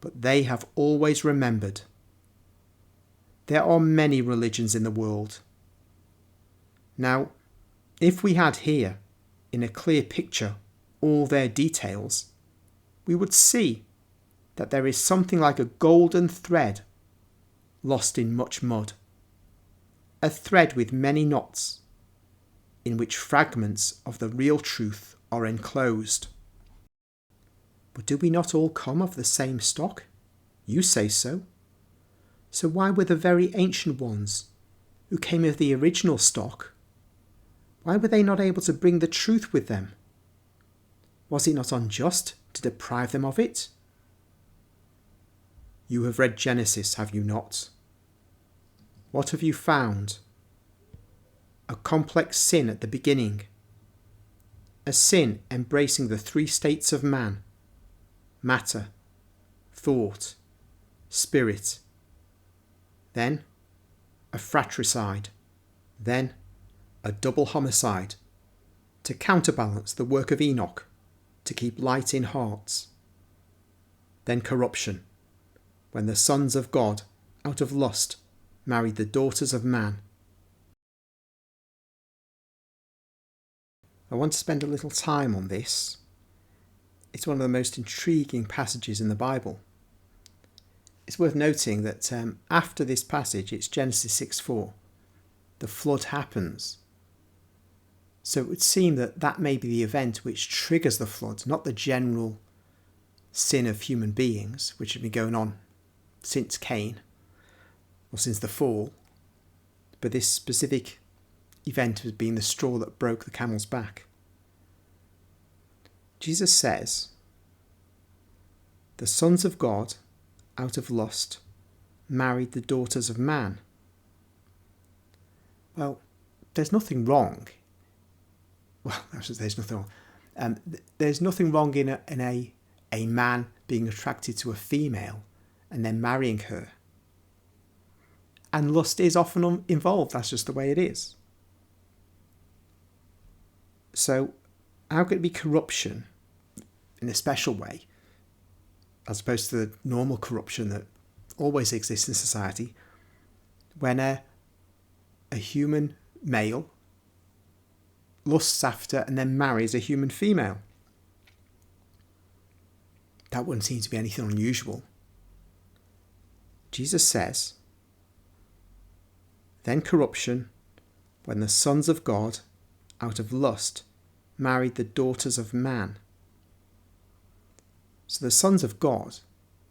but they have always remembered. There are many religions in the world. Now, if we had here, in a clear picture, all their details, we would see that there is something like a golden thread lost in much mud. A thread with many knots, in which fragments of the real truth are enclosed. But do we not all come of the same stock? You say so. So why were the very ancient ones, who came of the original stock, why were they not able to bring the truth with them? Was it not unjust to deprive them of it? You have read Genesis, have you not? What have you found? A complex sin at the beginning. A sin embracing the three states of man: matter, thought, spirit. Then a fratricide. Then a double homicide, to counterbalance the work of Enoch, to keep light in hearts. Then corruption, when the sons of God, out of lust, married the daughters of man. I want to spend a little time on this. It's one of the most intriguing passages in the Bible. It's worth noting that after this passage, it's Genesis 6:4, the flood happens. So it would seem that that may be the event which triggers the flood, not the general sin of human beings, which had been going on since Cain, or since the fall. But this specific event has been the straw that broke the camel's back. Jesus says, the sons of God, out of lust, married the daughters of man. Well, there's nothing wrong. Well, there's nothing wrong. There's nothing wrong in a man being attracted to a female and then marrying her. And lust is often involved. That's just the way it is. So how could it be corruption in a special way, as opposed to the normal corruption that always exists in society, when a human male lusts after and then marries a human female? That wouldn't seem to be anything unusual. Jesus says, then corruption, when the sons of God, out of lust, married the daughters of man. So the sons of God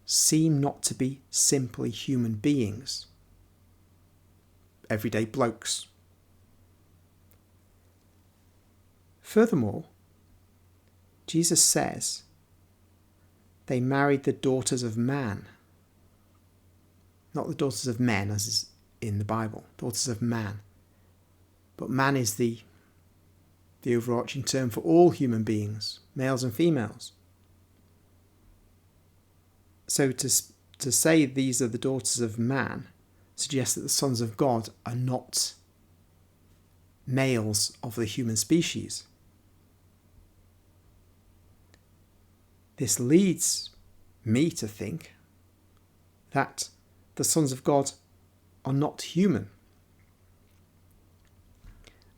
seem not to be simply human beings, everyday blokes. Furthermore, Jesus says they married the daughters of man, not the daughters of men as is in the Bible, daughters of man. But man is the overarching term for all human beings, males and females. So to say these are the daughters of man suggests that the sons of God are not males of the human species. This leads me to think that the sons of God are not human.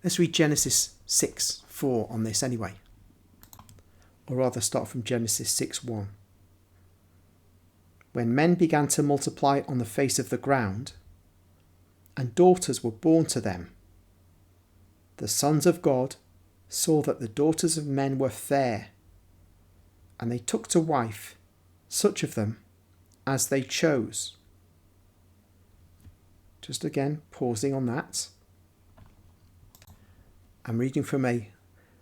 Let's read Genesis 6:4 on this anyway. Or rather start from Genesis 6:1. When men began to multiply on the face of the ground, and daughters were born to them, the sons of God saw that the daughters of men were fair, and they took to wife such of them as they chose. Just again, pausing on that. I'm reading from a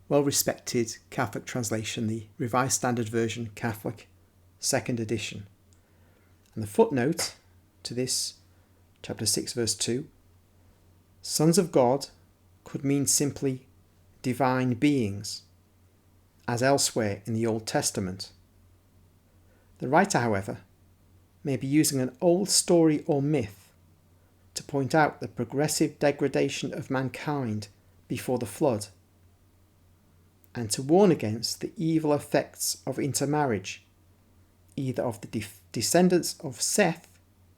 well-respected Catholic translation, the Revised Standard Version Catholic, 2nd edition. And the footnote to this, chapter 6, verse 2, sons of God could mean simply divine beings, as elsewhere in the Old Testament. The writer, however, may be using an old story or myth to point out the progressive degradation of mankind before the flood, and to warn against the evil effects of intermarriage either of the descendants of Seth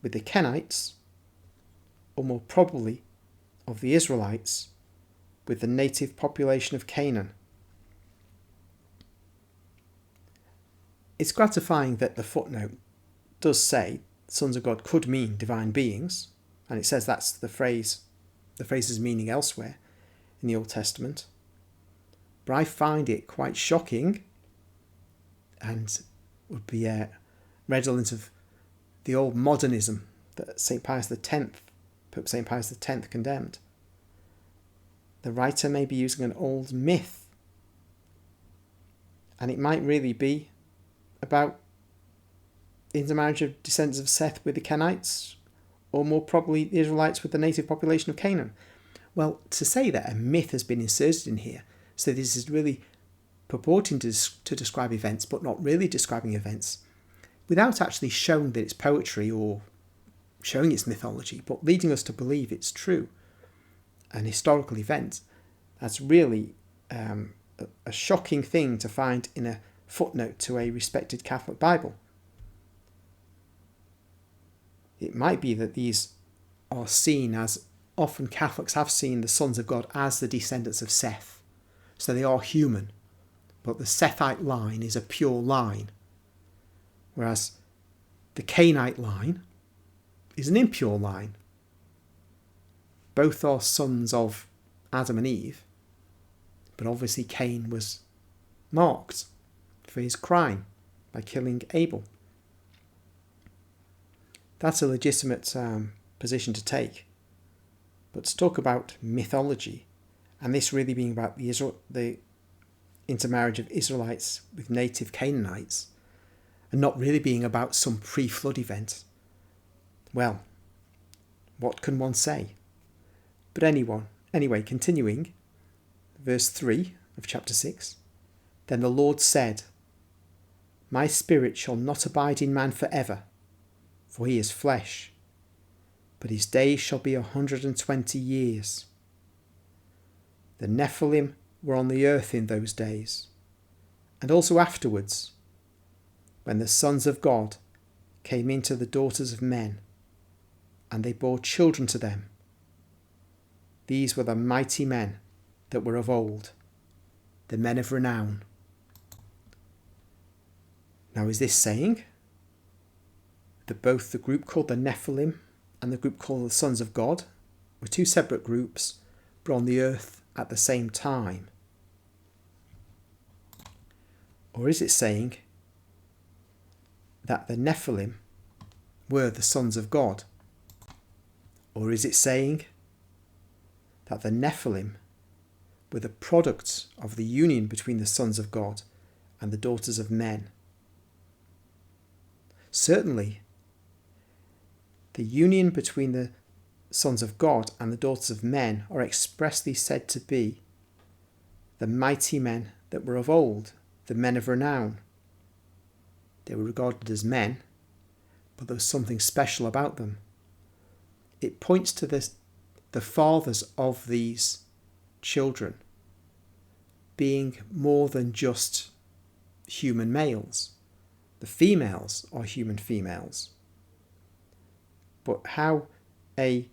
with the Kenites, or more probably of the Israelites with the native population of Canaan. It's gratifying that the footnote does say sons of God could mean divine beings, and it says that's the phrase's meaning elsewhere in the Old Testament. But I find it quite shocking, and would be redolent of the old modernism that Pope St. Pius X condemned. The writer may be using an old myth, and it might really be about intermarriage of descendants of Seth with the Kenites, or more probably the Israelites with the native population of Canaan. Well, to say that a myth has been inserted in here, so this is really purporting to describe events but not really describing events, without actually showing that it's poetry or showing its mythology, but leading us to believe it's true, an historical event, that's really a shocking thing to find in a footnote to a respected Catholic Bible. It might be that these are seen as, often Catholics have seen the sons of God as the descendants of Seth. So they are human, but the Sethite line is a pure line, whereas the Cainite line is an impure line. Both are sons of Adam and Eve, but obviously Cain was marked for his crime by killing Abel. That's a legitimate position to take. But to talk about mythology, and this really being about the intermarriage of Israelites with native Canaanites, and not really being about some pre-flood event, well, what can one say? But anyway, continuing, verse 3 of chapter 6, Then the Lord said, My spirit shall not abide in man forever, for he is flesh, but his days shall be 120 years. The Nephilim were on the earth in those days, and also afterwards, when the sons of God came into the daughters of men, and they bore children to them. These were the mighty men that were of old, the men of renown. Now, is this saying that both the group called the Nephilim and the group called the Sons of God were two separate groups, but on the earth at the same time? Or is it saying that the Nephilim were the sons of God? Or is it saying that the Nephilim were the product of the union between the sons of God and the daughters of men? Certainly, the union between the sons of God and the daughters of men are expressly said to be the mighty men that were of old, the men of renown. They were regarded as men, but there was something special about them. It points to the fathers of these children being more than just human males. The females are human females. But how a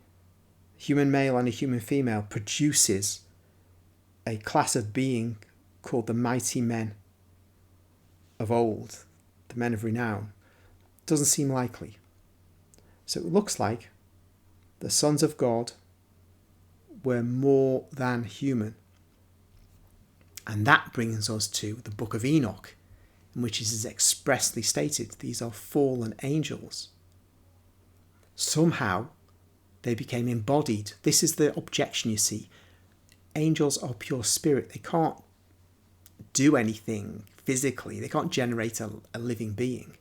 human male and a human female produces a class of being called the mighty men of old, the men of renown, doesn't seem likely. So it looks like the sons of God were more than human. And that brings us to the book of Enoch, in which it is expressly stated these are fallen angels. Somehow they became embodied. This is the objection, you see. Angels are pure spirit. They can't do anything physically. They can't generate a living being.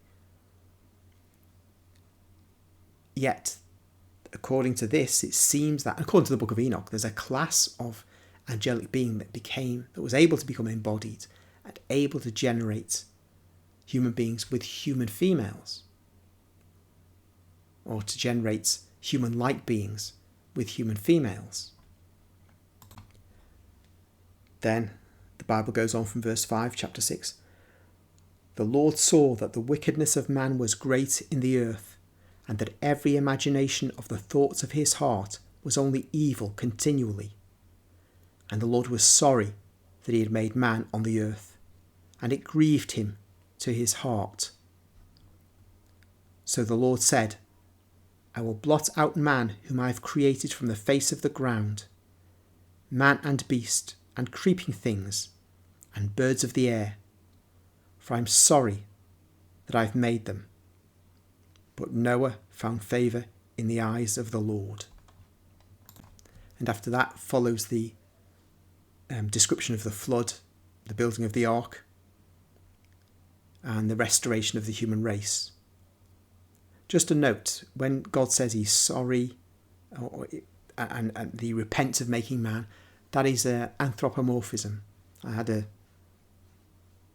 Yet, according to this, it seems that, according to the book of Enoch, there's a class of angelic being that was able to become embodied and able to generate human beings with human females, or to generate human-like beings with human females. Then the Bible goes on from verse 5, chapter 6. The Lord saw that the wickedness of man was great in the earth, and that every imagination of the thoughts of his heart was only evil continually. And the Lord was sorry that he had made man on the earth, and it grieved him to his heart. So the Lord said, I will blot out man whom I have created from the face of the ground, man and beast, and creeping things, and birds of the air, for I am sorry that I have made them. But Noah found favour in the eyes of the Lord. And after that follows the description of the flood, the building of the ark, and the restoration of the human race. Just a note, when God says he's sorry and he repents of making man, that is an anthropomorphism. I had a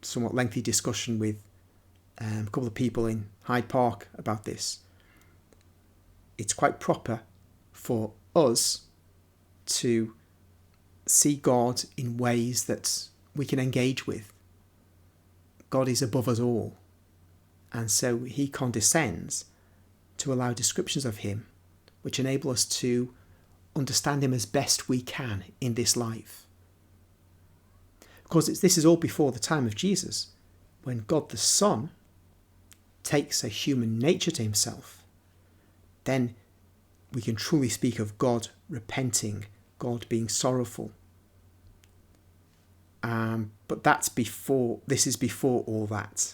somewhat lengthy discussion with a couple of people in Hyde Park about this. It's quite proper for us to see God in ways that we can engage with. God is above us all, and so he condescends to allow descriptions of him which enable us to understand him as best we can in this life. Of course, this is all before the time of Jesus, when God the Son takes a human nature to himself. Then we can truly speak of God repenting, God being sorrowful. But this is before all that.